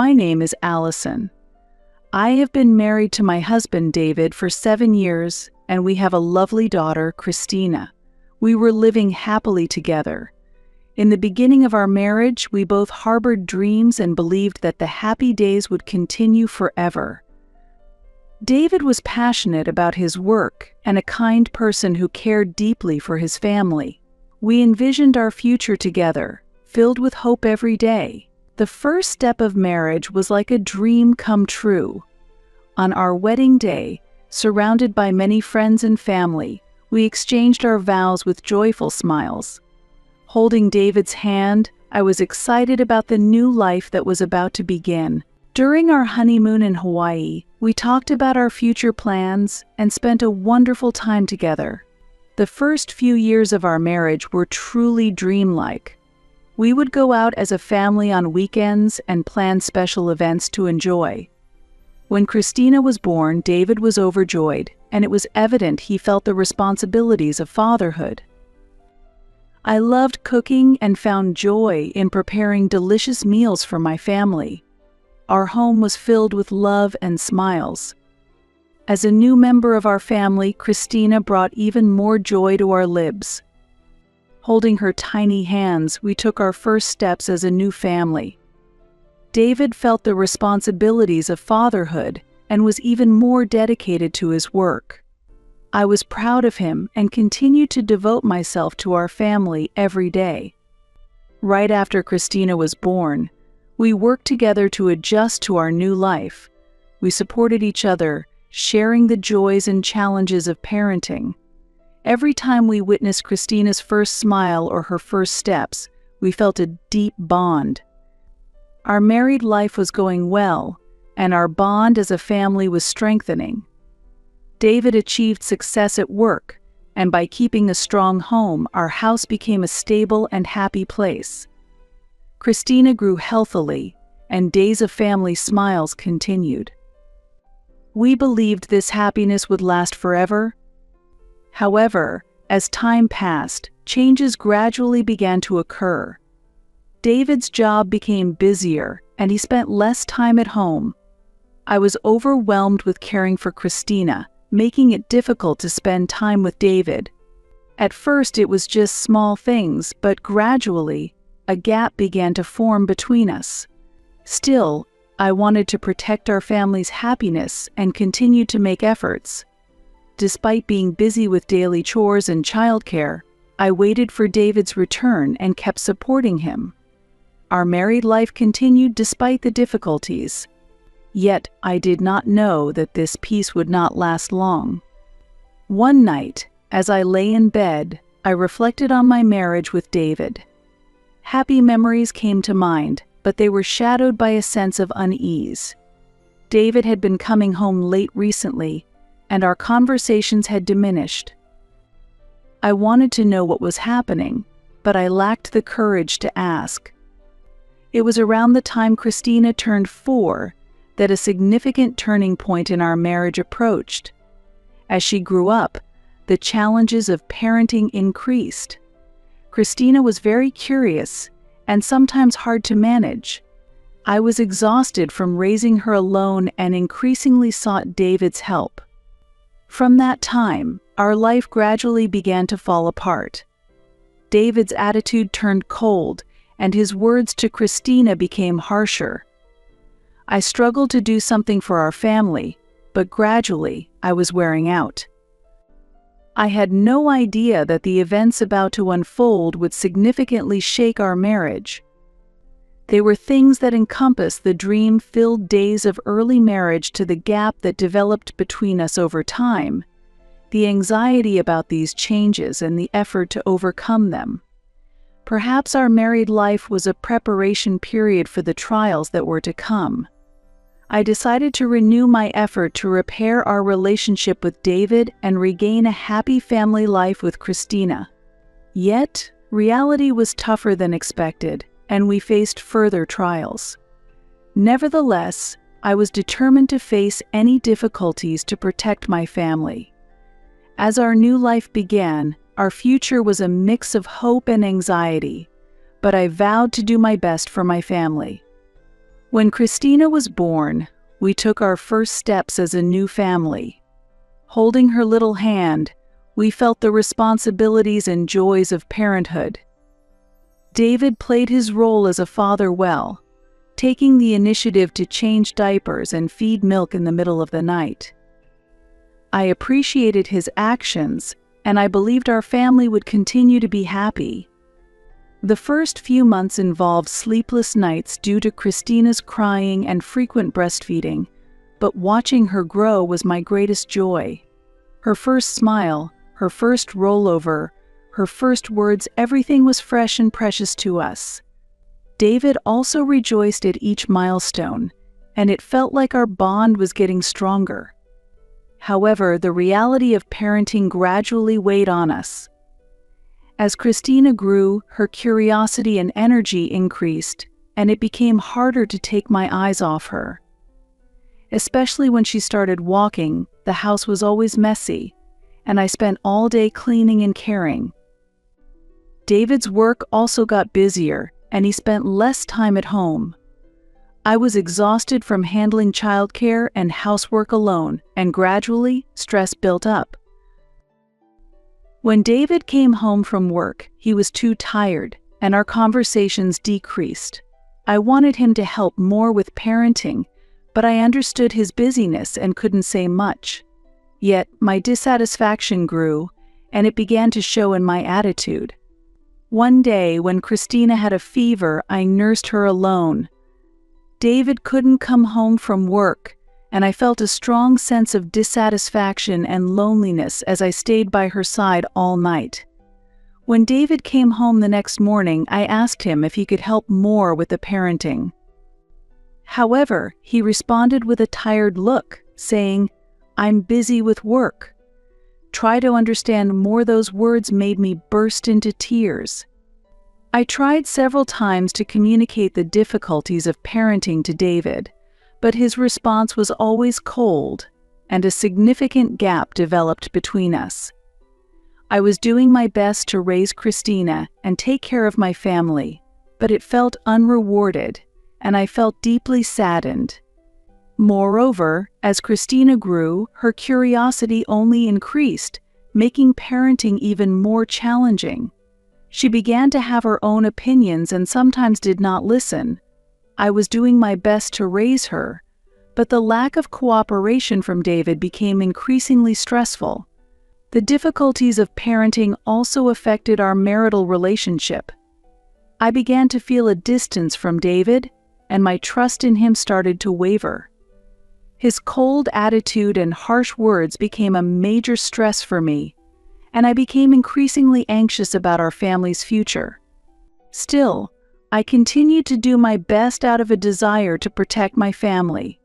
My name is Allison. I have been married to my husband, David, for 7 years, and we have a lovely daughter, Christina. We were living happily together. In the beginning of our marriage, we both harbored dreams and believed that the happy days would continue forever. David was passionate about his work and a kind person who cared deeply for his family. We envisioned our future together, filled with hope every day. The first step of marriage was like a dream come true. On our wedding day, surrounded by many friends and family, we exchanged our vows with joyful smiles. Holding David's hand, I was excited about the new life that was about to begin. During our honeymoon in Hawaii, we talked about our future plans and spent a wonderful time together. The first few years of our marriage were truly dreamlike. We would go out as a family on weekends and plan special events to enjoy. When Christina was born, David was overjoyed, and it was evident he felt the responsibilities of fatherhood. I loved cooking and found joy in preparing delicious meals for my family. Our home was filled with love and smiles. As a new member of our family, Christina brought even more joy to our lives. Holding her tiny hands, we took our first steps as a new family. David felt the responsibilities of fatherhood and was even more dedicated to his work. I was proud of him and continued to devote myself to our family every day. Right after Christina was born, we worked together to adjust to our new life. We supported each other, sharing the joys and challenges of parenting. Every time we witnessed Christina's first smile or her first steps, we felt a deep bond. Our married life was going well, and our bond as a family was strengthening. David achieved success at work, and by keeping a strong home, our house became a stable and happy place. Christina grew healthily, and days of family smiles continued. We believed this happiness would last forever. However, as time passed, changes gradually began to occur. David's job became busier, and he spent less time at home. I was overwhelmed with caring for Christina, making it difficult to spend time with David. At first it was just small things, but gradually, a gap began to form between us. Still, I wanted to protect our family's happiness and continued to make efforts. Despite being busy with daily chores and childcare, I waited for David's return and kept supporting him. Our married life continued despite the difficulties. Yet I did not know that this peace would not last long. One night, as I lay in bed, I reflected on my marriage with David. Happy memories came to mind, but they were shadowed by a sense of unease. David had been coming home late recently, and our conversations had diminished. I wanted to know what was happening, but I lacked the courage to ask. It was around the time Christina turned 4 that a significant turning point in our marriage approached. As she grew up, the challenges of parenting increased. Christina was very curious and sometimes hard to manage. I was exhausted from raising her alone and increasingly sought David's help. From that time, our life gradually began to fall apart. David's attitude turned cold, and his words to Christina became harsher. I struggled to do something for our family, but gradually I was wearing out. I had no idea that the events about to unfold would significantly shake our marriage. They were things that encompassed the dream-filled days of early marriage to the gap that developed between us over time, the anxiety about these changes and the effort to overcome them. Perhaps our married life was a preparation period for the trials that were to come. I decided to renew my effort to repair our relationship with David and regain a happy family life with Christina. Yet, reality was tougher than expected, and we faced further trials. Nevertheless, I was determined to face any difficulties to protect my family. As our new life began, our future was a mix of hope and anxiety, but I vowed to do my best for my family. When Christina was born, we took our first steps as a new family. Holding her little hand, we felt the responsibilities and joys of parenthood. David played his role as a father well, taking the initiative to change diapers and feed milk in the middle of the night. I appreciated his actions, and I believed our family would continue to be happy. The first few months involved sleepless nights due to Christina's crying and frequent breastfeeding, but watching her grow was my greatest joy. Her first smile, her first rollover, her first words, everything was fresh and precious to us. David also rejoiced at each milestone, and it felt like our bond was getting stronger. However, the reality of parenting gradually weighed on us. As Christina grew, her curiosity and energy increased, and it became harder to take my eyes off her. Especially when she started walking, the house was always messy, and I spent all day cleaning and caring. David's work also got busier, and he spent less time at home. I was exhausted from handling childcare and housework alone, and gradually, stress built up. When David came home from work, he was too tired, and our conversations decreased. I wanted him to help more with parenting, but I understood his busyness and couldn't say much. Yet, my dissatisfaction grew, and it began to show in my attitude. One day, when Christina had a fever, I nursed her alone. David couldn't come home from work, and I felt a strong sense of dissatisfaction and loneliness as I stayed by her side all night. When David came home the next morning, I asked him if he could help more with the parenting. However, he responded with a tired look, saying, "I'm busy with work." Try to understand more. Those words made me burst into tears. I tried several times to communicate the difficulties of parenting to David, but his response was always cold, and a significant gap developed between us. I was doing my best to raise Christina and take care of my family, but it felt unrewarded, and I felt deeply saddened. Moreover, as Christina grew, her curiosity only increased, making parenting even more challenging. She began to have her own opinions and sometimes did not listen. I was doing my best to raise her, but the lack of cooperation from David became increasingly stressful. The difficulties of parenting also affected our marital relationship. I began to feel a distance from David, and my trust in him started to waver. His cold attitude and harsh words became a major stress for me, and I became increasingly anxious about our family's future. Still, I continued to do my best out of a desire to protect my family.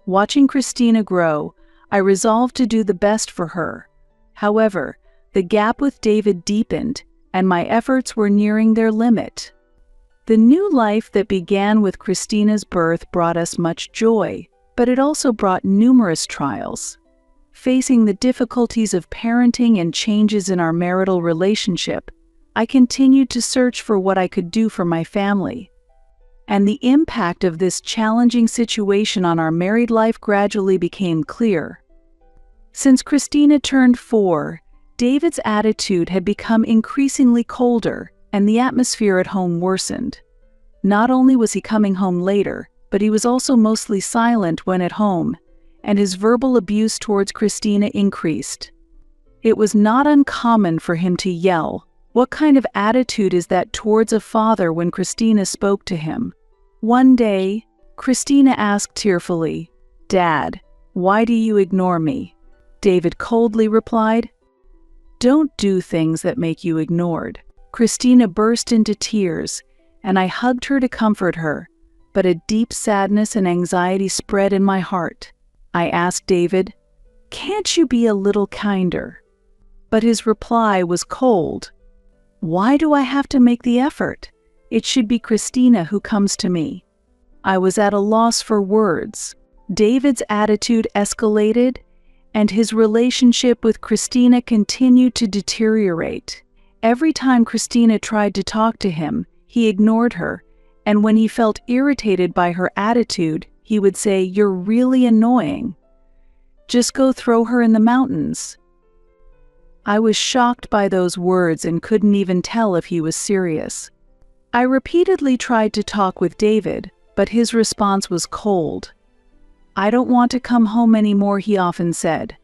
Watching Christina grow, I resolved to do the best for her. However, the gap with David deepened, and my efforts were nearing their limit. The new life that began with Christina's birth brought us much joy, but it also brought numerous trials. Facing the difficulties of parenting and changes in our marital relationship, I continued to search for what I could do for my family. And the impact of this challenging situation on our married life gradually became clear. Since Christina turned 4, David's attitude had become increasingly colder, and the atmosphere at home worsened. Not only was he coming home later, but he was also mostly silent when at home, and his verbal abuse towards Christina increased. It was not uncommon for him to yell. What kind of attitude is that towards a father when Christina spoke to him? One day, Christina asked tearfully, "Dad, why do you ignore me?" David coldly replied, "Don't do things that make you ignored." Christina burst into tears, and I hugged her to comfort her, but a deep sadness and anxiety spread in my heart. I asked David, "Can't you be a little kinder?" But his reply was cold. "Why do I have to make the effort? It should be Christina who comes to me." I was at a loss for words. David's attitude escalated, and his relationship with Christina continued to deteriorate. Every time Christina tried to talk to him, he ignored her, And when he felt irritated by her attitude, he would say, "You're really annoying. Just go throw her in the mountains." I was shocked by those words and couldn't even tell if he was serious. I repeatedly tried to talk with David, but his response was cold. "I don't want to come home anymore," he often said.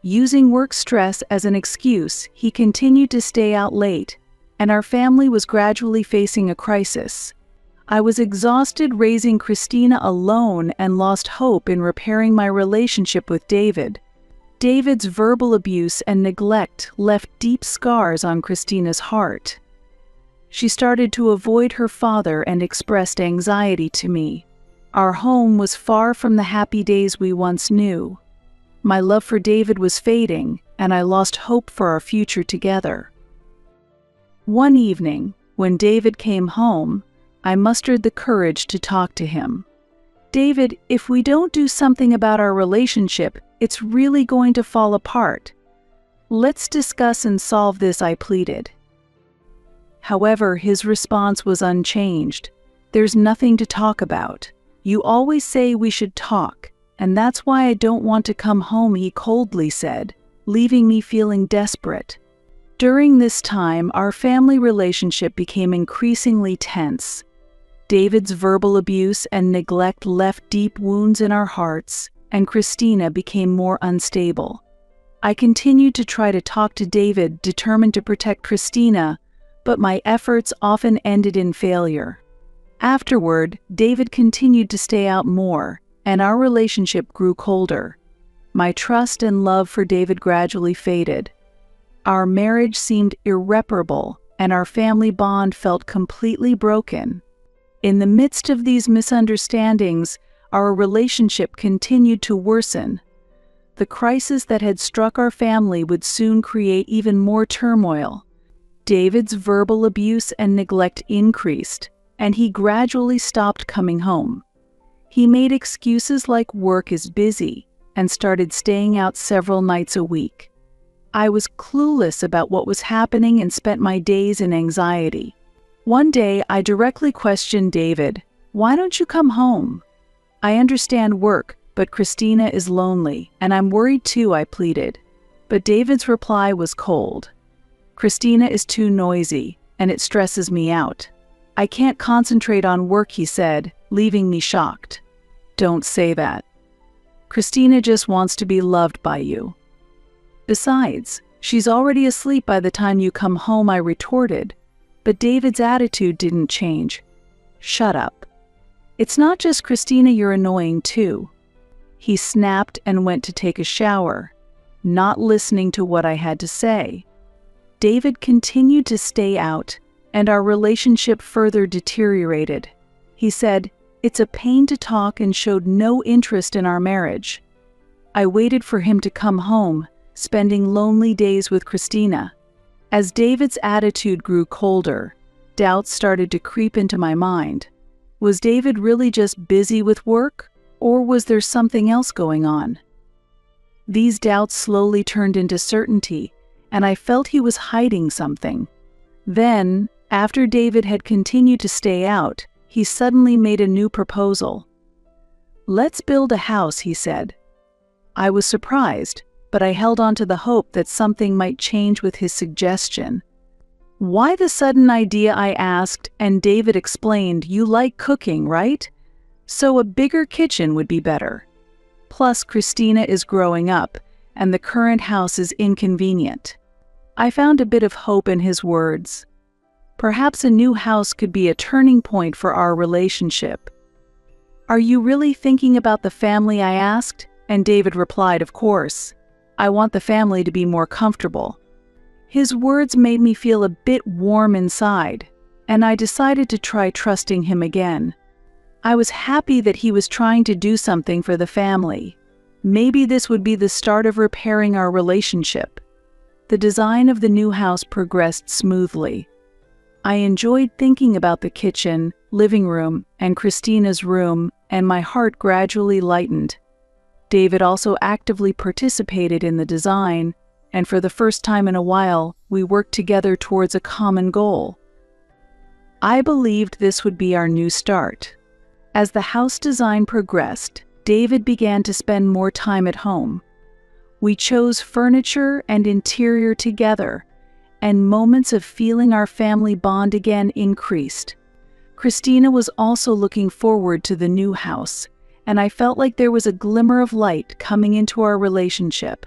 Using work stress as an excuse, he continued to stay out late, and our family was gradually facing a crisis. I was exhausted raising Christina alone and lost hope in repairing my relationship with David. David's verbal abuse and neglect left deep scars on Christina's heart. She started to avoid her father and expressed anxiety to me. Our home was far from the happy days we once knew. My love for David was fading, and I lost hope for our future together. One evening, when David came home, I mustered the courage to talk to him. "David, if we don't do something about our relationship, it's really going to fall apart. Let's discuss and solve this," I pleaded. However, his response was unchanged. "There's nothing to talk about. You always say we should talk, and that's why I don't want to come home," he coldly said, leaving me feeling desperate. During this time, our family relationship became increasingly tense. David's verbal abuse and neglect left deep wounds in our hearts, and Christina became more unstable. I continued to try to talk to David, determined to protect Christina, but my efforts often ended in failure. Afterward, David continued to stay out more, and our relationship grew colder. My trust and love for David gradually faded. Our marriage seemed irreparable, and our family bond felt completely broken. In the midst of these misunderstandings, our relationship continued to worsen. The crisis that had struck our family would soon create even more turmoil. David's verbal abuse and neglect increased, and he gradually stopped coming home. He made excuses like work is busy and started staying out several nights a week. I was clueless about what was happening and spent my days in anxiety. One day, I directly questioned David, "Why don't you come home? I understand work, but Christina is lonely, and I'm worried too," I pleaded. But David's reply was cold. "Christina is too noisy, and it stresses me out. I can't concentrate on work," he said, leaving me shocked. "Don't say that. Christina just wants to be loved by you. Besides, she's already asleep by the time you come home," I retorted. But David's attitude didn't change. "Shut up. It's not just Christina, you're annoying too." He snapped and went to take a shower, not listening to what I had to say. David continued to stay out, and our relationship further deteriorated. He said, "It's a pain to talk," and showed no interest in our marriage. I waited for him to come home, spending lonely days with Christina. As David's attitude grew colder, doubts started to creep into my mind. Was David really just busy with work, or was there something else going on? These doubts slowly turned into certainty, and I felt he was hiding something. Then, after David had continued to stay out, he suddenly made a new proposal. "Let's build a house," he said. I was surprised, but I held on to the hope that something might change with his suggestion. "Why the sudden idea?" I asked, and David explained, "You like cooking, right? So a bigger kitchen would be better. Plus, Christina is growing up, and the current house is inconvenient." I found a bit of hope in his words. Perhaps a new house could be a turning point for our relationship. "Are you really thinking about the family?" I asked, and David replied, "Of course. I want the family to be more comfortable." His words made me feel a bit warm inside, and I decided to try trusting him again. I was happy that he was trying to do something for the family. Maybe this would be the start of repairing our relationship. The design of the new house progressed smoothly. I enjoyed thinking about the kitchen, living room, and Christina's room, and my heart gradually lightened. David also actively participated in the design, and for the first time in a while, we worked together towards a common goal. I believed this would be our new start. As the house design progressed, David began to spend more time at home. We chose furniture and interior together, and moments of feeling our family bond again increased. Christina was also looking forward to the new house, and I felt like there was a glimmer of light coming into our relationship.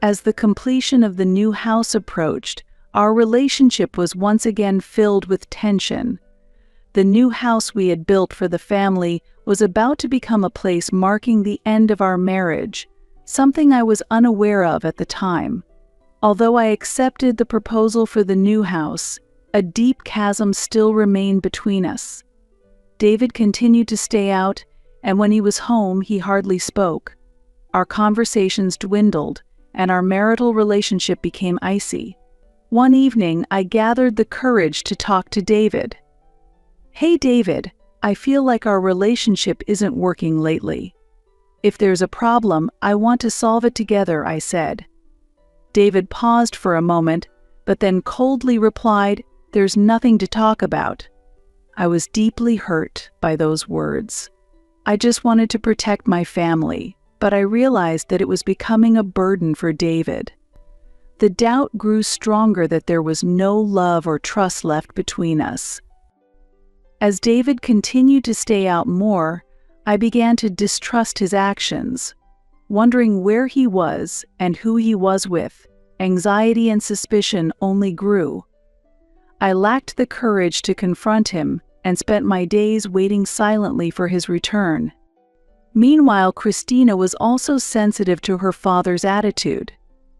As the completion of the new house approached, our relationship was once again filled with tension. The new house we had built for the family was about to become a place marking the end of our marriage, something I was unaware of at the time. Although I accepted the proposal for the new house, a deep chasm still remained between us. David continued to stay out, and when he was home, he hardly spoke. Our conversations dwindled, and our marital relationship became icy. One evening, I gathered the courage to talk to David. "Hey David, I feel like our relationship isn't working lately. If there's a problem, I want to solve it together," I said. David paused for a moment, but then coldly replied, "There's nothing to talk about." I was deeply hurt by those words. I just wanted to protect my family, but I realized that it was becoming a burden for David. The doubt grew stronger that there was no love or trust left between us. As David continued to stay out more, I began to distrust his actions. Wondering where he was and who he was with, anxiety and suspicion only grew. I lacked the courage to confront him and spent my days waiting silently for his return. Meanwhile, Christina was also sensitive to her father's attitude.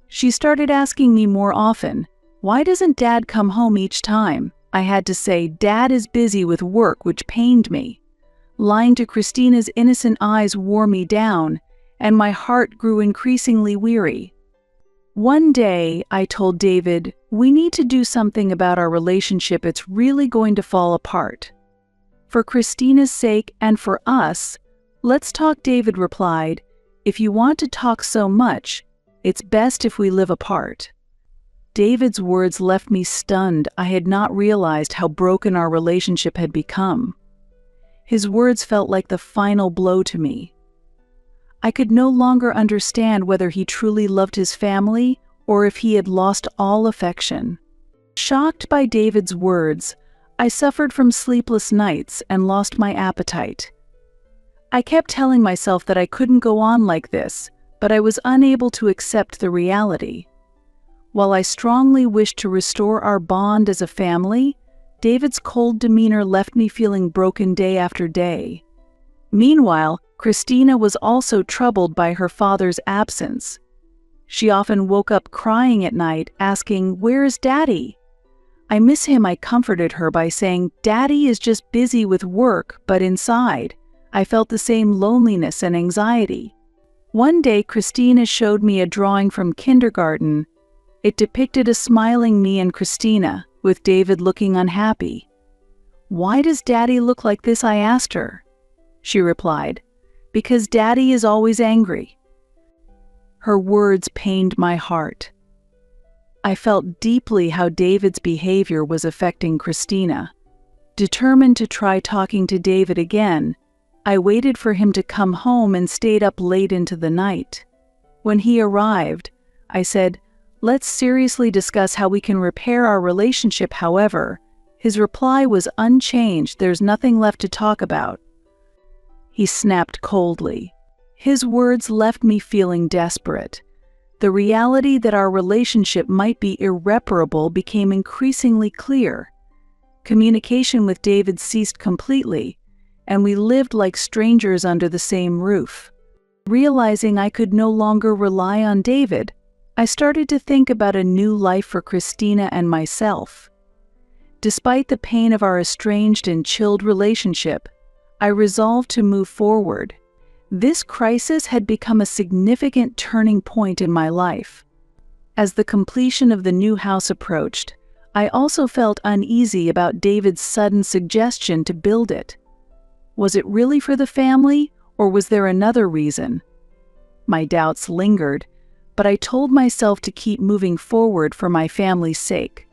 She started asking me more often, "Why doesn't Dad come home each time?" I had to say, "Dad is busy with work," which pained me. Lying to Christina's innocent eyes wore me down, and my heart grew increasingly weary. One day, I told David, "We need to do something about our relationship. It's really going to fall apart. For Christina's sake and for us, let's talk." David replied, "If you want to talk so much, it's best if we live apart." David's words left me stunned. I had not realized how broken our relationship had become. His words felt like the final blow to me. I could no longer understand whether he truly loved his family or if he had lost all affection. Shocked by David's words, I suffered from sleepless nights and lost my appetite. I kept telling myself that I couldn't go on like this, but I was unable to accept the reality. While I strongly wished to restore our bond as a family, David's cold demeanor left me feeling broken day after day. Meanwhile, Christina was also troubled by her father's absence. She often woke up crying at night, asking, "Where is Daddy?" "I miss him," I comforted her by saying, "Daddy is just busy with work," but inside, I felt the same loneliness and anxiety. One day, Christina showed me a drawing from kindergarten. It depicted a smiling me and Christina, with David looking unhappy. "Why does Daddy look like this?" I asked her. She replied, "Because Daddy is always angry." Her words pained my heart. I felt deeply how David's behavior was affecting Christina. Determined to try talking to David again, I waited for him to come home and stayed up late into the night. When he arrived, I said, "Let's seriously discuss how we can repair our relationship." However, his reply was unchanged. "There's nothing left to talk about." He snapped coldly. His words left me feeling desperate. The reality that our relationship might be irreparable became increasingly clear. Communication with David ceased completely, and we lived like strangers under the same roof. Realizing I could no longer rely on David, I started to think about a new life for Christina and myself. Despite the pain of our estranged and chilled relationship, I resolved to move forward. This crisis had become a significant turning point in my life. As the completion of the new house approached, I also felt uneasy about David's sudden suggestion to build it. Was it really for the family, or was there another reason? My doubts lingered, but I told myself to keep moving forward for my family's sake.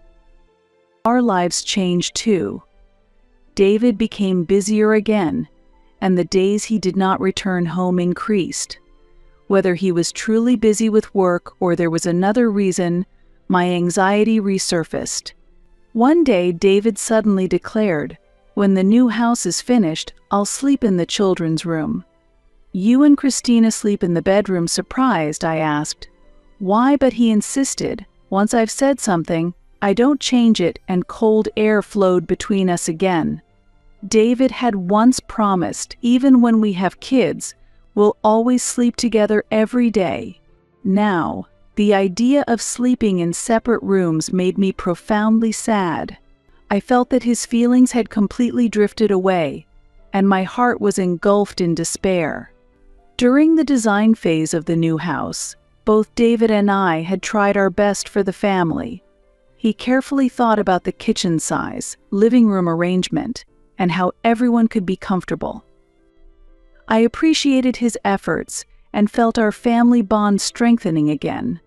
Our lives changed too. David became busier again, and the days he did not return home increased. Whether he was truly busy with work or there was another reason, my anxiety resurfaced. One day, David suddenly declared, "When the new house is finished, I'll sleep in the children's room." "You and Christina sleep in the bedroom." Surprised, I asked, "Why?" But he insisted, "Once I've said something, I don't change it," and cold air flowed between us again. David had once promised, even when we have kids, we'll always sleep together every day. Now, the idea of sleeping in separate rooms made me profoundly sad. I felt that his feelings had completely drifted away, and my heart was engulfed in despair. During the design phase of the new house, both David and I had tried our best for the family. He carefully thought about the kitchen size, living room arrangement, and how everyone could be comfortable. I appreciated his efforts and felt our family bond strengthening again.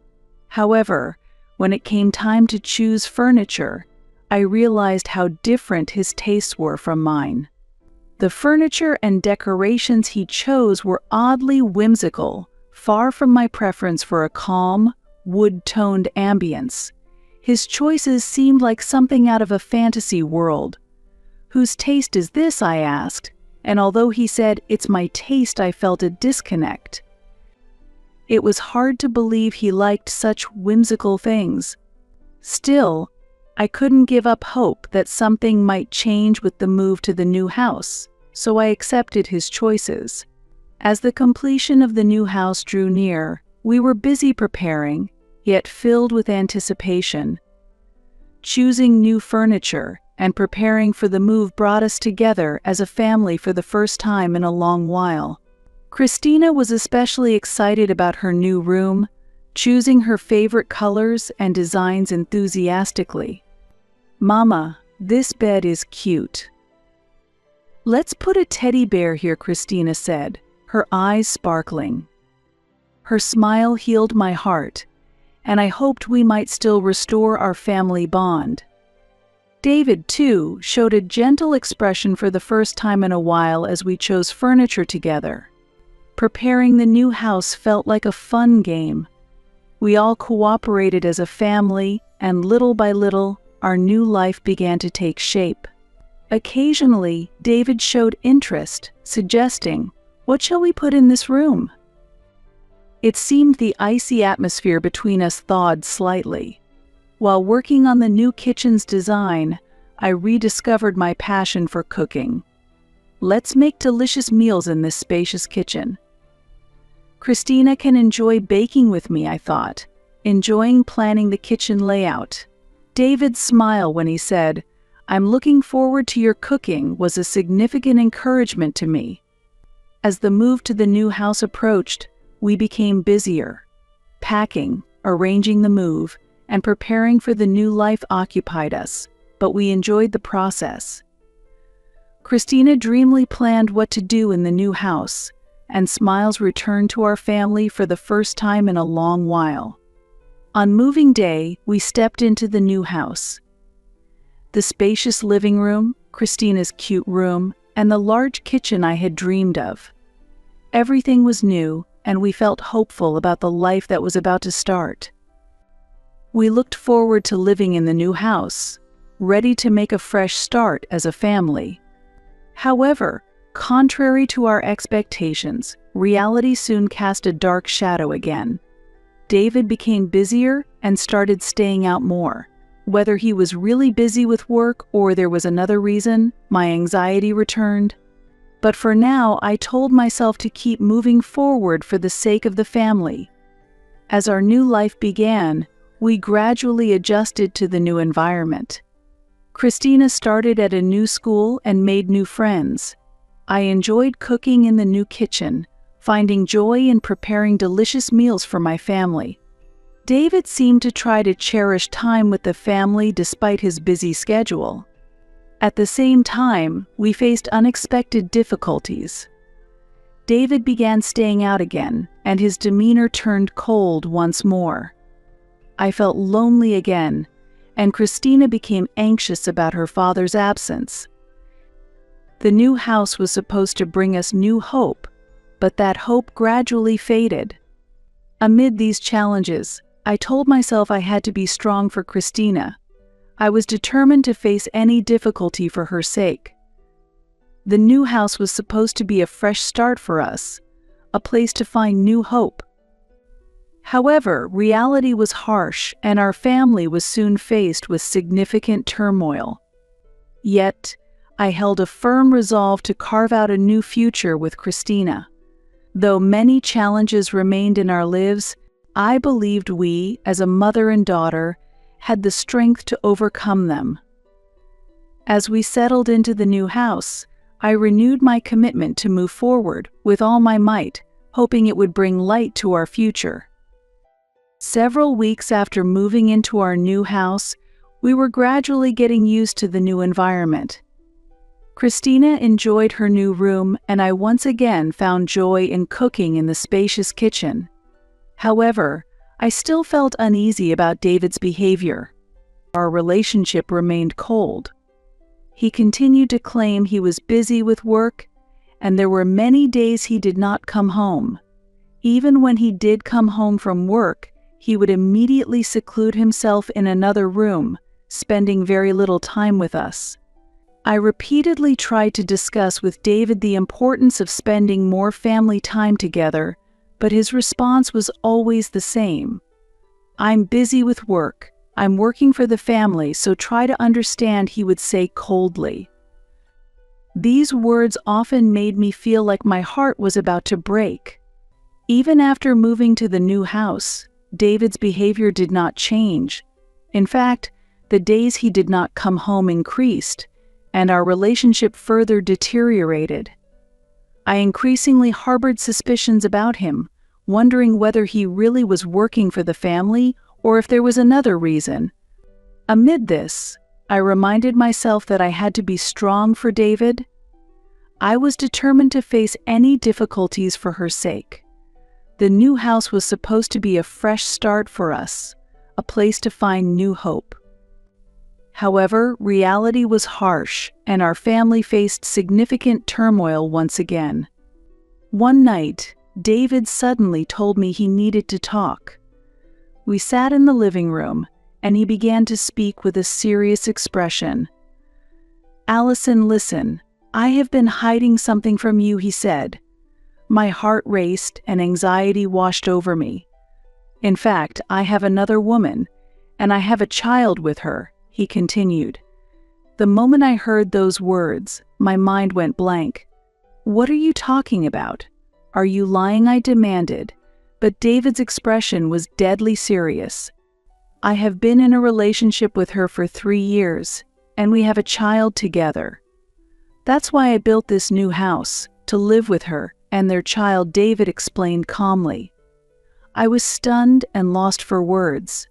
However, when it came time to choose furniture, I realized how different his tastes were from mine. The furniture and decorations he chose were oddly whimsical, far from my preference for a calm, wood-toned ambience. His choices seemed like something out of a fantasy world. "Whose taste is this?" I asked, and although he said, "It's my taste," I felt a disconnect. It was hard to believe he liked such whimsical things. Still, I couldn't give up hope that something might change with the move to the new house, so I accepted his choices. As the completion of the new house drew near, we were busy preparing, yet filled with anticipation. Choosing new furniture and preparing for the move brought us together as a family for the first time in a long while. Christina was especially excited about her new room, choosing her favorite colors and designs enthusiastically. "Mama, this bed is cute." "Let's put a teddy bear here," Christina said, her eyes sparkling. Her smile healed my heart, and I hoped we might still restore our family bond. David, too, showed a gentle expression for the first time in a while as we chose furniture together. Preparing the new house felt like a fun game. We all cooperated as a family, and little by little, our new life began to take shape. Occasionally, David showed interest, suggesting, "What shall we put in this room?" It seemed the icy atmosphere between us thawed slightly. While working on the new kitchen's design, I rediscovered my passion for cooking. "Let's make delicious meals in this spacious kitchen." Christina can enjoy baking with me, I thought, enjoying planning the kitchen layout. David's smile when he said, "I'm looking forward to your cooking," was a significant encouragement to me. As the move to the new house approached, we became busier. Packing, arranging the move, and preparing for the new life occupied us, but we enjoyed the process. Christina dreamily planned what to do in the new house, and smiles returned to our family for the first time in a long while. On moving day, we stepped into the new house. The spacious living room, Christina's cute room, and the large kitchen I had dreamed of. Everything was new, and we felt hopeful about the life that was about to start. We looked forward to living in the new house, ready to make a fresh start as a family. However, contrary to our expectations, reality soon cast a dark shadow again. David became busier and started staying out more. Whether he was really busy with work or there was another reason, my anxiety returned. But for now, I told myself to keep moving forward for the sake of the family. As our new life began, we gradually adjusted to the new environment. Christina started at a new school and made new friends. I enjoyed cooking in the new kitchen, finding joy in preparing delicious meals for my family. David seemed to try to cherish time with the family despite his busy schedule. At the same time, we faced unexpected difficulties. David began staying out again, and his demeanor turned cold once more. I felt lonely again, and Christina became anxious about her father's absence. The new house was supposed to bring us new hope, but that hope gradually faded. Amid these challenges, I told myself I had to be strong for Christina. I was determined to face any difficulty for her sake. The new house was supposed to be a fresh start for us, a place to find new hope. However, reality was harsh, and our family was soon faced with significant turmoil. Yet, I held a firm resolve to carve out a new future with Christina. Though many challenges remained in our lives, I believed we, as a mother and daughter, had the strength to overcome them. As we settled into the new house, I renewed my commitment to move forward with all my might, hoping it would bring light to our future. Several weeks after moving into our new house, we were gradually getting used to the new environment. Christina enjoyed her new room, and I once again found joy in cooking in the spacious kitchen. However, I still felt uneasy about David's behavior. Our relationship remained cold. He continued to claim he was busy with work, and there were many days he did not come home. Even when he did come home from work, he would immediately seclude himself in another room, spending very little time with us. I repeatedly tried to discuss with David the importance of spending more family time together, but his response was always the same. "I'm busy with work. I'm working for the family, so try to understand," he would say coldly. These words often made me feel like my heart was about to break. Even after moving to the new house, David's behavior did not change. In fact, the days he did not come home increased, and our relationship further deteriorated. I increasingly harbored suspicions about him, wondering whether he really was working for the family or if there was another reason. Amid this, I reminded myself that I had to be strong for David. I was determined to face any difficulties for her sake. The new house was supposed to be a fresh start for us, a place to find new hope. However, reality was harsh, and our family faced significant turmoil once again. One night, David suddenly told me he needed to talk. We sat in the living room, and he began to speak with a serious expression. "Allison, listen, I have been hiding something from you," he said. My heart raced and anxiety washed over me. "In fact, I have another woman, and I have a child with her," he continued. The moment I heard those words, my mind went blank. "What are you talking about? Are you lying?" I demanded, but David's expression was deadly serious. "I have been in a relationship with her for 3 years, and we have a child together. That's why I built this new house, to live with her and their child," David explained calmly. I was stunned and lost for words.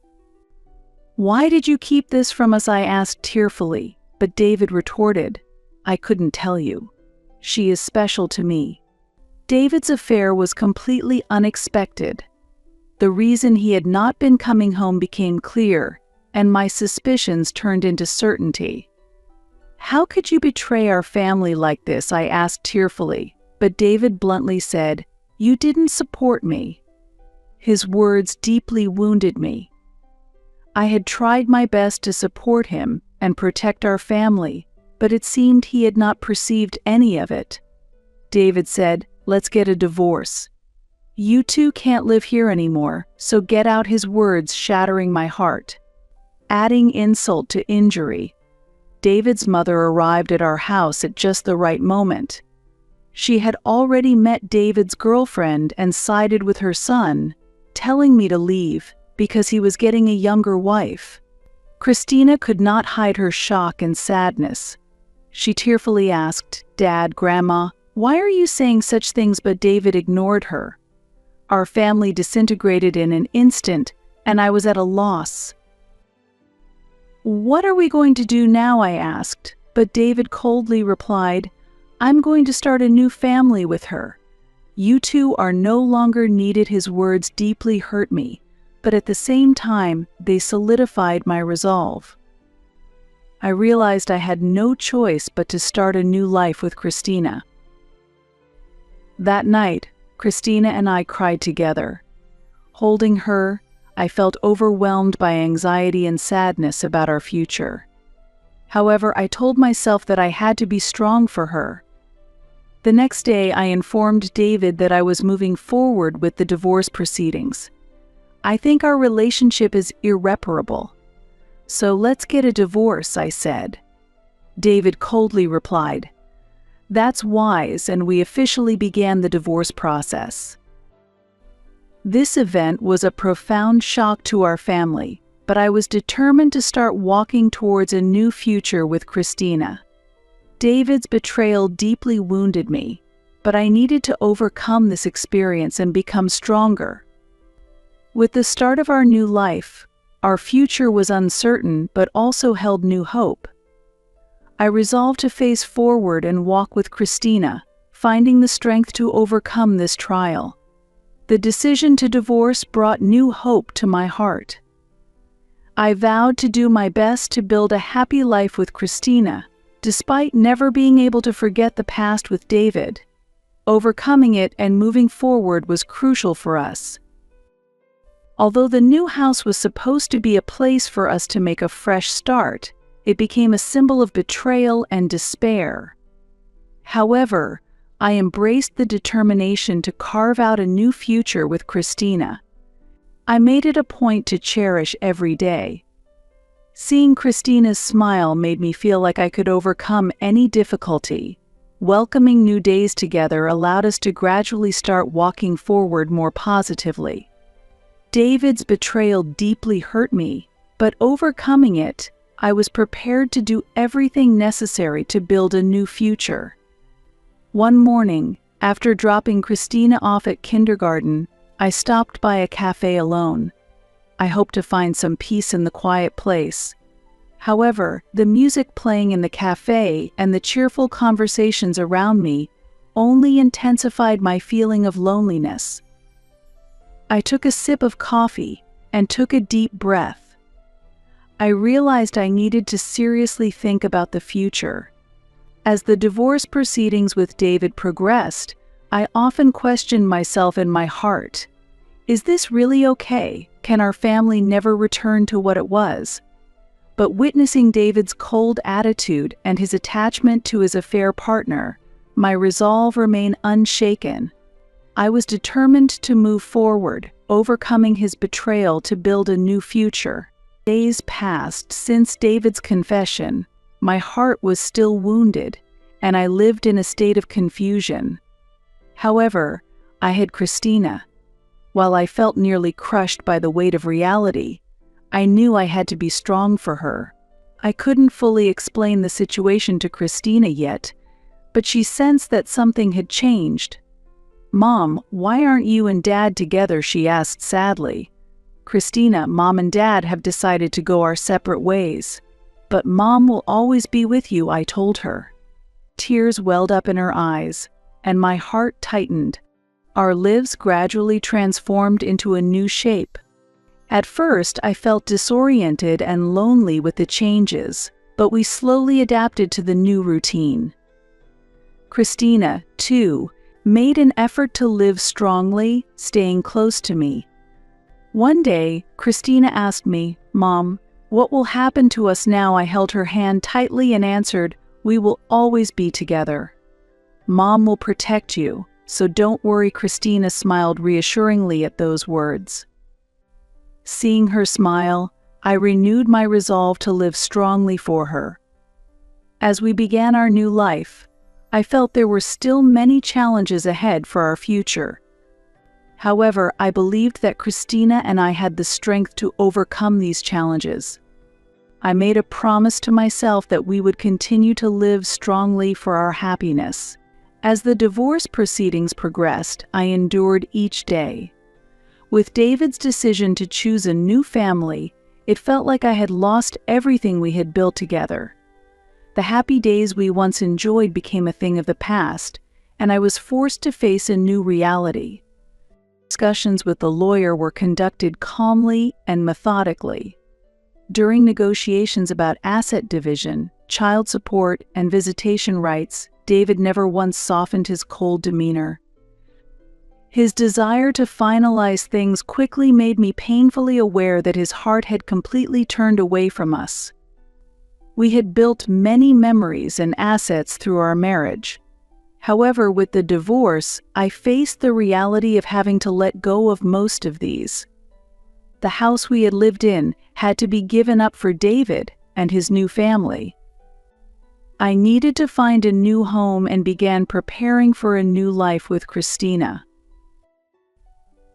"Why did you keep this from us?" I asked tearfully, but David retorted, "I couldn't tell you. She is special to me." David's affair was completely unexpected. The reason he had not been coming home became clear, and my suspicions turned into certainty. "How could you betray our family like this?" I asked tearfully, but David bluntly said, "You didn't support me." His words deeply wounded me. I had tried my best to support him and protect our family, but it seemed he had not perceived any of it. David said, "Let's get a divorce. You two can't live here anymore, so get out," his words shattering my heart. Adding insult to injury, David's mother arrived at our house at just the right moment. She had already met David's girlfriend and sided with her son, telling me to leave because he was getting a younger wife. Christina could not hide her shock and sadness. She tearfully asked, "Dad, Grandma, why are you saying such things?" But David ignored her. Our family disintegrated in an instant, and I was at a loss. "What are we going to do now?" I asked, but David coldly replied, "I'm going to start a new family with her. You two are no longer needed." His words deeply hurt me, but at the same time, they solidified my resolve. I realized I had no choice but to start a new life with Christina. That night, Christina and I cried together. Holding her, I felt overwhelmed by anxiety and sadness about our future. However, I told myself that I had to be strong for her. The next day, I informed David that I was moving forward with the divorce proceedings. I think our relationship is irreparable. So let's get a divorce, I said. David coldly replied, "That's wise," and we officially began the divorce process. This event was a profound shock to our family, but I was determined to start walking towards a new future with Christina. David's betrayal deeply wounded me, but I needed to overcome this experience and become stronger. With the start of our new life, our future was uncertain but also held new hope. I resolved to face forward and walk with Christina, finding the strength to overcome this trial. The decision to divorce brought new hope to my heart. I vowed to do my best to build a happy life with Christina, despite never being able to forget the past with David. Overcoming it and moving forward was crucial for us. Although the new house was supposed to be a place for us to make a fresh start, it became a symbol of betrayal and despair. However, I embraced the determination to carve out a new future with Christina. I made it a point to cherish every day. Seeing Christina's smile made me feel like I could overcome any difficulty. Welcoming new days together allowed us to gradually start walking forward more positively. David's betrayal deeply hurt me, but overcoming it, I was prepared to do everything necessary to build a new future. One morning, after dropping Christina off at kindergarten, I stopped by a cafe alone. I hoped to find some peace in the quiet place. However, the music playing in the cafe and the cheerful conversations around me only intensified my feeling of loneliness. I took a sip of coffee and took a deep breath. I realized I needed to seriously think about the future. As the divorce proceedings with David progressed, I often questioned myself in my heart. Is this really okay? Can our family never return to what it was? But witnessing David's cold attitude and his attachment to his affair partner, my resolve remained unshaken. I was determined to move forward, overcoming his betrayal to build a new future. Days passed since David's confession. My heart was still wounded, and I lived in a state of confusion. However, I had Christina. While I felt nearly crushed by the weight of reality, I knew I had to be strong for her. I couldn't fully explain the situation to Christina yet, but she sensed that something had changed. "Mom, why aren't you and Dad together?" she asked sadly. "Christina, Mom and Dad have decided to go our separate ways. But Mom will always be with you," I told her. Tears welled up in her eyes, and my heart tightened. Our lives gradually transformed into a new shape. At first, I felt disoriented and lonely with the changes, but we slowly adapted to the new routine. Christina, too, made an effort to live strongly, staying close to me. One day, Christina asked me, "Mom, what will happen to us now?" I held her hand tightly and answered, "We will always be together. Mom will protect you, so don't worry." Christina smiled reassuringly at those words. Seeing her smile, I renewed my resolve to live strongly for her. As we began our new life, I felt there were still many challenges ahead for our future. However, I believed that Christina and I had the strength to overcome these challenges. I made a promise to myself that we would continue to live strongly for our happiness. As the divorce proceedings progressed, I endured each day. With David's decision to choose a new family, it felt like I had lost everything we had built together. The happy days we once enjoyed became a thing of the past, and I was forced to face a new reality. Discussions with the lawyer were conducted calmly and methodically. During negotiations about asset division, child support, and visitation rights, David never once softened his cold demeanor. His desire to finalize things quickly made me painfully aware that his heart had completely turned away from us. We had built many memories and assets through our marriage. However, with the divorce, I faced the reality of having to let go of most of these. The house we had lived in had to be given up for David and his new family. I needed to find a new home and began preparing for a new life with Christina.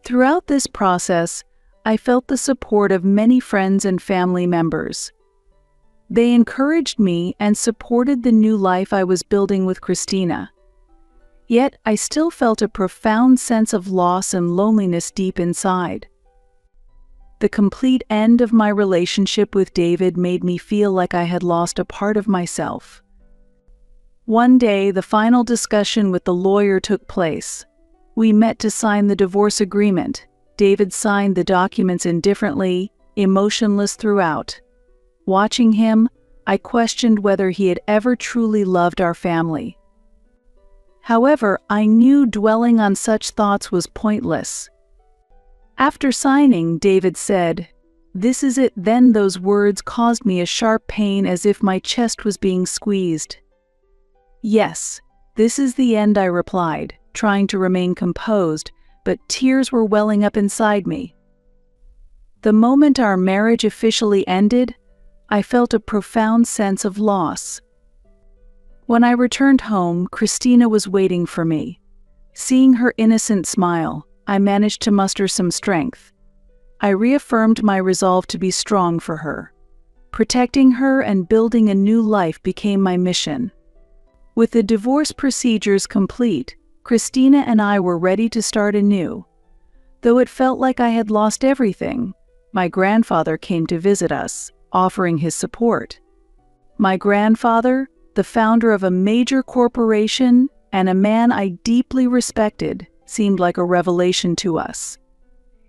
Throughout this process, I felt the support of many friends and family members. They encouraged me and supported the new life I was building with Christina. Yet, I still felt a profound sense of loss and loneliness deep inside. The complete end of my relationship with David made me feel like I had lost a part of myself. One day, the final discussion with the lawyer took place. We met to sign the divorce agreement. David signed the documents indifferently, emotionless throughout. Watching him, I questioned whether he had ever truly loved our family. However, I knew dwelling on such thoughts was pointless. After signing, David said, "This is it." Then those words caused me a sharp pain as if my chest was being squeezed. "Yes, this is the end," I replied, trying to remain composed, but tears were welling up inside me. The moment our marriage officially ended, I felt a profound sense of loss. When I returned home, Christina was waiting for me. Seeing her innocent smile, I managed to muster some strength. I reaffirmed my resolve to be strong for her. Protecting her and building a new life became my mission. With the divorce procedures complete, Christina and I were ready to start anew. Though it felt like I had lost everything, my grandfather came to visit us, offering his support. My grandfather, the founder of a major corporation and a man I deeply respected, seemed like a revelation to us.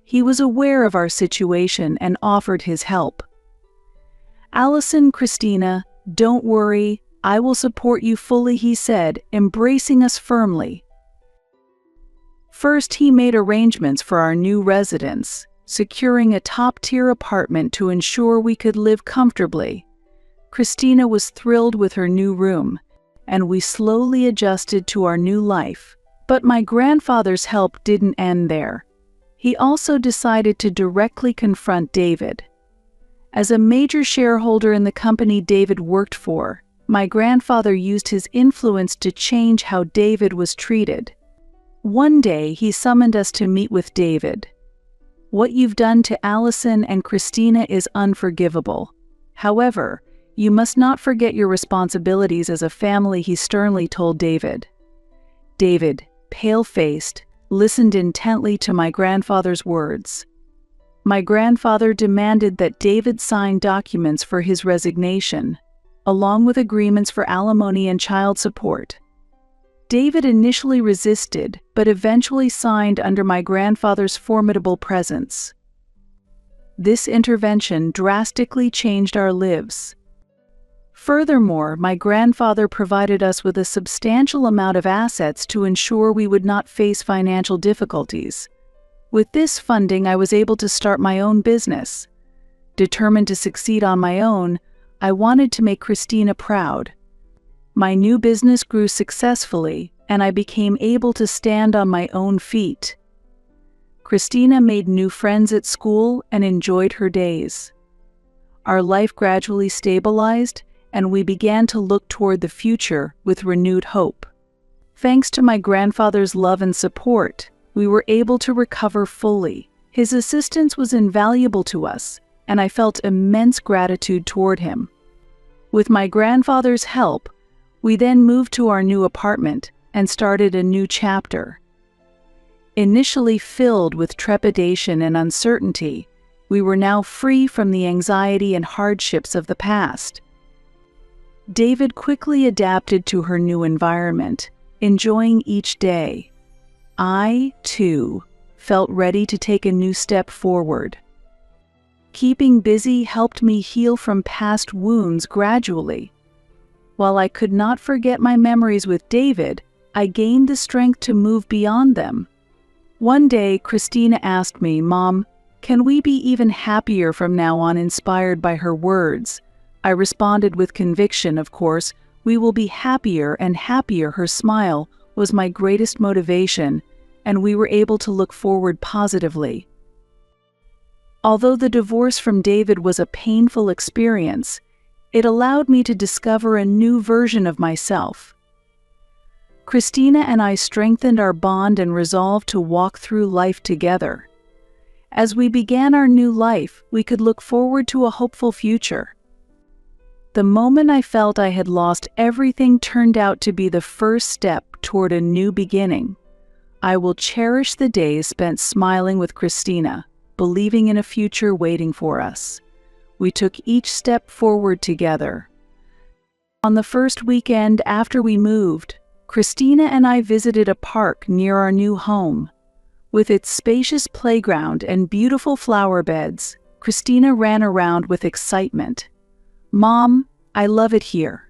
He was aware of our situation and offered his help. "Allison, Christina, don't worry, I will support you fully," he said, embracing us firmly. First, he made arrangements for our new residence, securing a top-tier apartment to ensure we could live comfortably. Christina was thrilled with her new room, and we slowly adjusted to our new life. But my grandfather's help didn't end there. He also decided to directly confront David. As a major shareholder in the company David worked for, my grandfather used his influence to change how David was treated. One day, he summoned us to meet with David. "What you've done to Allison and Christina is unforgivable. However, you must not forget your responsibilities as a family," he sternly told David. David, pale-faced, listened intently to my grandfather's words. My grandfather demanded that David sign documents for his resignation, along with agreements for alimony and child support. David initially resisted, but eventually signed under my grandfather's formidable presence. This intervention drastically changed our lives. Furthermore, my grandfather provided us with a substantial amount of assets to ensure we would not face financial difficulties. With this funding, I was able to start my own business. Determined to succeed on my own, I wanted to make Christina proud. My new business grew successfully, and I became able to stand on my own feet. Christina made new friends at school and enjoyed her days. Our life gradually stabilized, and we began to look toward the future with renewed hope. Thanks to my grandfather's love and support, we were able to recover fully. His assistance was invaluable to us, and I felt immense gratitude toward him. With my grandfather's help, we then moved to our new apartment and started a new chapter. Initially filled with trepidation and uncertainty, we were now free from the anxiety and hardships of the past. David quickly adapted to her new environment, enjoying each day. I, too, felt ready to take a new step forward. Keeping busy helped me heal from past wounds gradually. While I could not forget my memories with David, I gained the strength to move beyond them. One day, Christina asked me, "Mom, can we be even happier from now on?" Inspired by her words, I responded with conviction, "Of course, we will be happier and happier." Her smile was my greatest motivation, and we were able to look forward positively. Although the divorce from David was a painful experience, it allowed me to discover a new version of myself. Christina and I strengthened our bond and resolved to walk through life together. As we began our new life, we could look forward to a hopeful future. The moment I felt I had lost everything turned out to be the first step toward a new beginning. I will cherish the days spent smiling with Christina, believing in a future waiting for us. We took each step forward together. On the first weekend after we moved, Christina and I visited a park near our new home. With its spacious playground and beautiful flower beds, Christina ran around with excitement. "Mom, I love it here,"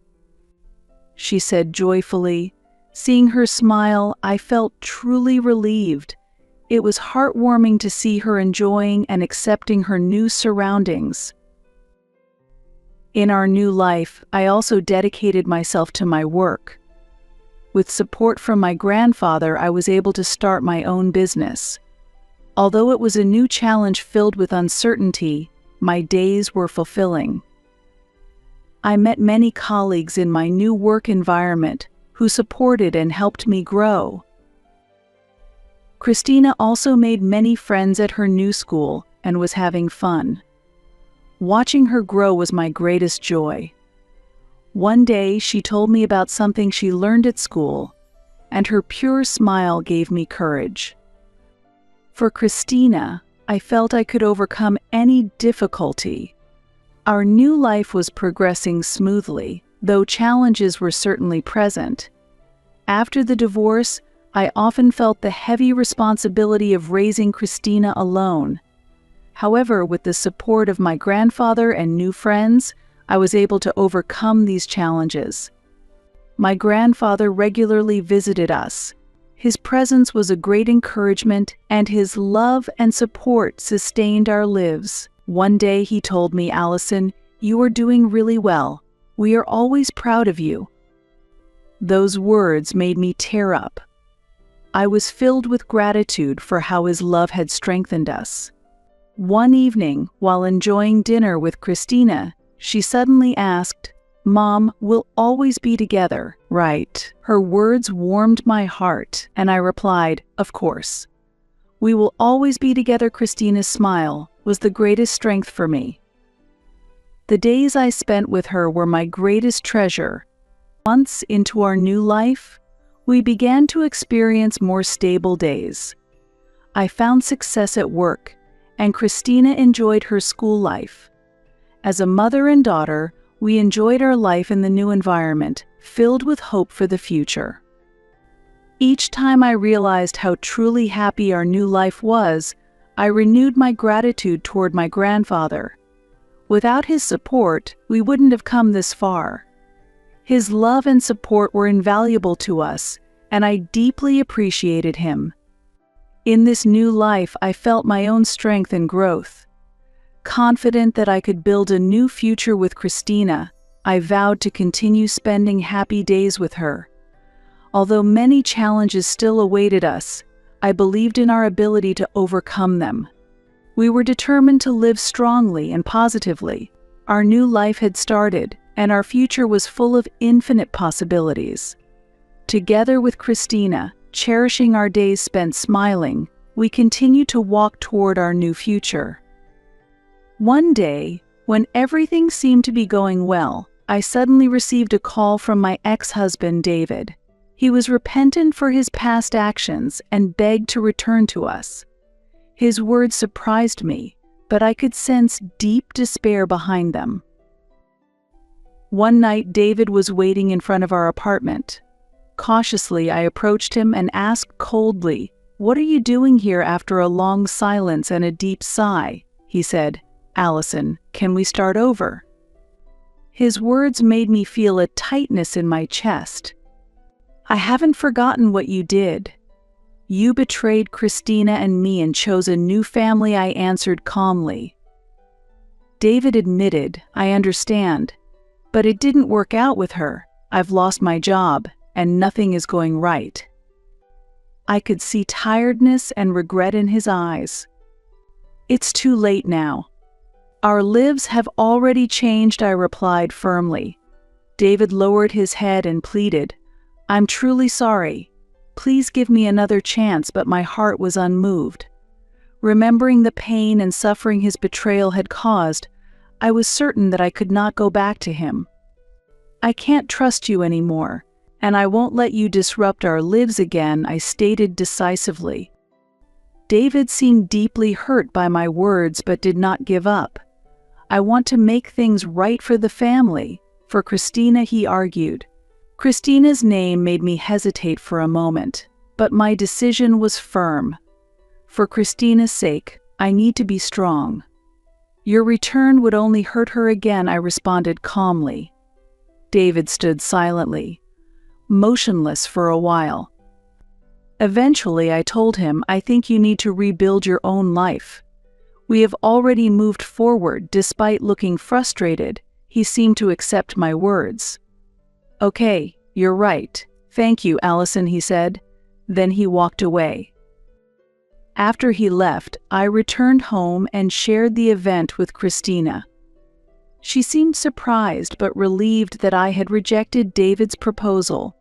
she said joyfully. Seeing her smile, I felt truly relieved. It was heartwarming to see her enjoying and accepting her new surroundings. In our new life, I also dedicated myself to my work. With support from my grandfather, I was able to start my own business. Although it was a new challenge filled with uncertainty, my days were fulfilling. I met many colleagues in my new work environment who supported and helped me grow. Christina also made many friends at her new school and was having fun. Watching her grow was my greatest joy. One day, she told me about something she learned at school, and her pure smile gave me courage. For Christina, I felt I could overcome any difficulty. Our new life was progressing smoothly, though challenges were certainly present. After the divorce, I often felt the heavy responsibility of raising Christina alone. However, with the support of my grandfather and new friends, I was able to overcome these challenges. My grandfather regularly visited us. His presence was a great encouragement, and his love and support sustained our lives. One day he told me, "Allison, you are doing really well. We are always proud of you." Those words made me tear up. I was filled with gratitude for how his love had strengthened us. One evening, while enjoying dinner with Christina, she suddenly asked, "Mom, we'll always be together, right?" Her words warmed my heart, and I replied, "Of course. We will always be together." Christina's smile was the greatest strength for me. The days I spent with her were my greatest treasure. Months into our new life, we began to experience more stable days. I found success at work, and Christina enjoyed her school life. As a mother and daughter, we enjoyed our life in the new environment, filled with hope for the future. Each time I realized how truly happy our new life was, I renewed my gratitude toward my grandfather. Without his support, we wouldn't have come this far. His love and support were invaluable to us, and I deeply appreciated him. In this new life, I felt my own strength and growth. Confident that I could build a new future with Christina, I vowed to continue spending happy days with her. Although many challenges still awaited us, I believed in our ability to overcome them. We were determined to live strongly and positively. Our new life had started, and our future was full of infinite possibilities. Together with Christina, cherishing our days spent smiling, we continued to walk toward our new future. One day, when everything seemed to be going well, I suddenly received a call from my ex-husband, David. He was repentant for his past actions and begged to return to us. His words surprised me, but I could sense deep despair behind them. One night, David was waiting in front of our apartment. Cautiously, I approached him and asked coldly, "What are you doing here?" After a long silence and a deep sigh, he said, Allison, can we start over?" His words made me feel a tightness in my chest. "I haven't forgotten what you did. You betrayed Christina and me and chose a new family," I answered calmly. David admitted, "I understand, but it didn't work out with her. I've lost my job, and nothing is going right." I could see tiredness and regret in his eyes. "It's too late now. Our lives have already changed," I replied firmly. David lowered his head and pleaded, "I'm truly sorry. Please give me another chance," but my heart was unmoved. Remembering the pain and suffering his betrayal had caused, I was certain that I could not go back to him. "I can't trust you anymore, and I won't let you disrupt our lives again," I stated decisively. David seemed deeply hurt by my words but did not give up. "I want to make things right for the family, for Christina," he argued. Christina's name made me hesitate for a moment, but my decision was firm. "For Christina's sake, I need to be strong." "Your return would only hurt her again," I responded calmly. David stood silently, motionless for a while. Eventually, I told him, "I think you need to rebuild your own life. We have already moved forward." Despite looking frustrated, he seemed to accept my words. "Okay, you're right. Thank you, Allison," he said. Then he walked away. After he left, I returned home and shared the event with Christina. She seemed surprised but relieved that I had rejected David's proposal.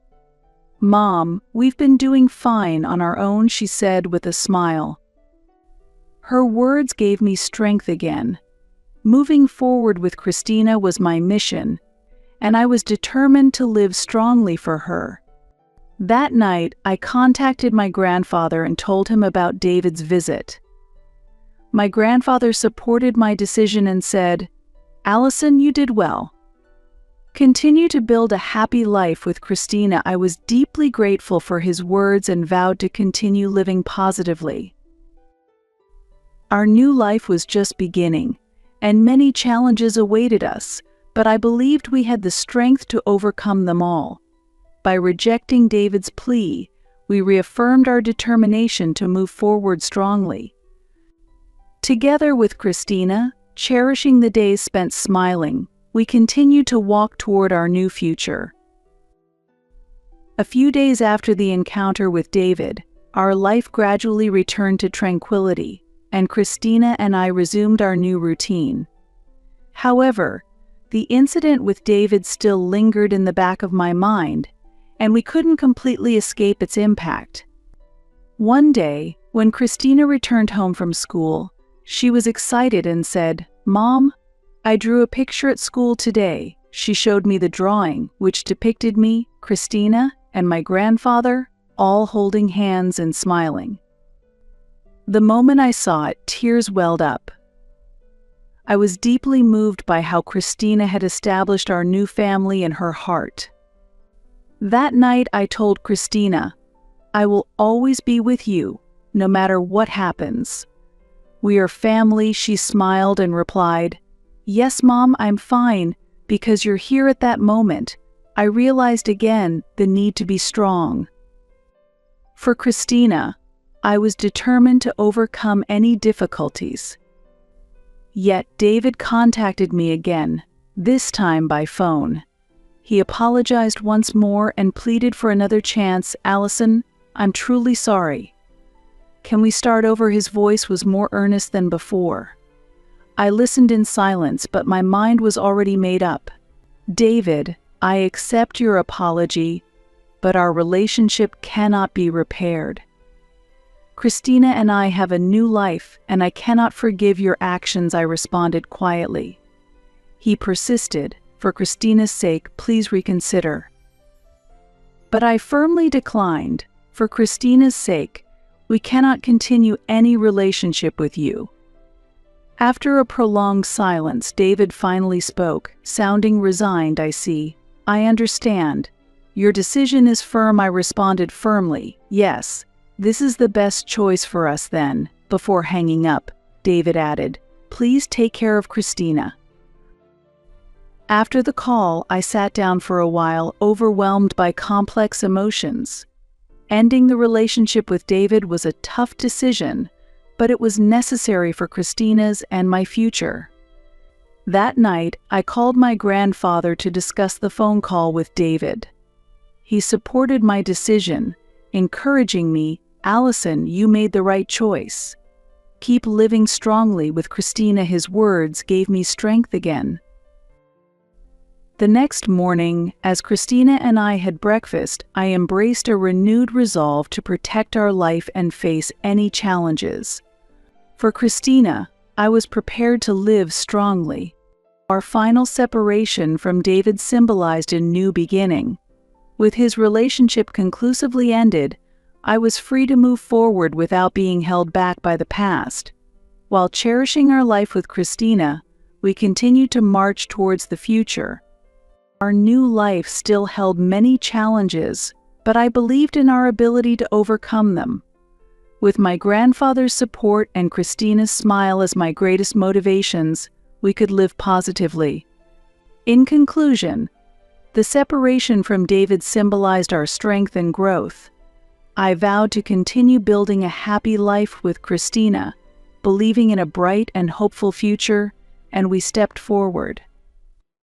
"Mom, we've been doing fine on our own," she said with a smile. Her words gave me strength again. Moving forward with Christina was my mission, and I was determined to live strongly for her. That night, I contacted my grandfather and told him about David's visit. My grandfather supported my decision and said, "Allison, you did well. Continue to build a happy life with Christina." I was deeply grateful for his words and vowed to continue living positively. Our new life was just beginning, and many challenges awaited us, but I believed we had the strength to overcome them all. By rejecting David's plea, we reaffirmed our determination to move forward strongly. Together with Christina, cherishing the days spent smiling, we continued to walk toward our new future. A few days after the encounter with David, our life gradually returned to tranquility, and Christina and I resumed our new routine. However, the incident with David still lingered in the back of my mind, and we couldn't completely escape its impact. One day, when Christina returned home from school, she was excited and said, "Mom, I drew a picture at school today." She showed me the drawing, which depicted me, Christina, and my grandfather, all holding hands and smiling. The moment I saw it, tears welled up. I was deeply moved by how Christina had established our new family in her heart. That night I told Christina, "I will always be with you, no matter what happens." "We are family," she smiled and replied, "Yes, Mom, I'm fine, because you're here at that moment." I realized again the need to be strong. For Christina, I was determined to overcome any difficulties. Yet David contacted me again, this time by phone. He apologized once more and pleaded for another chance. "Allison, I'm truly sorry. Can we start over?" His voice was more earnest than before. I listened in silence, but my mind was already made up. "David, I accept your apology, but our relationship cannot be repaired. Christina and I have a new life, and I cannot forgive your actions," I responded quietly. He persisted, "For Christina's sake, please reconsider." But I firmly declined. "For Christina's sake, we cannot continue any relationship with you." After a prolonged silence, David finally spoke, sounding resigned. "I see. I understand. Your decision is firm," I responded firmly. "Yes, this is the best choice for us then." Before hanging up, David added, Please take care of Christina." After the call, I sat down for a while, overwhelmed by complex emotions. Ending the relationship with David was a tough decision, but it was necessary for Christina's and my future. That night, I called my grandfather to discuss the phone call with David. He supported my decision, encouraging me, "Allison, you made the right choice. Keep living strongly with Christina." His words gave me strength again. The next morning, as Christina and I had breakfast, I embraced a renewed resolve to protect our life and face any challenges. For Christina, I was prepared to live strongly. Our final separation from David symbolized a new beginning. With his relationship conclusively ended, I was free to move forward without being held back by the past. While cherishing our life with Christina, we continued to march towards the future. Our new life still held many challenges, but I believed in our ability to overcome them. With my grandfather's support and Christina's smile as my greatest motivations, we could live positively. In conclusion, the separation from David symbolized our strength and growth. I vowed to continue building a happy life with Christina, believing in a bright and hopeful future, and we stepped forward.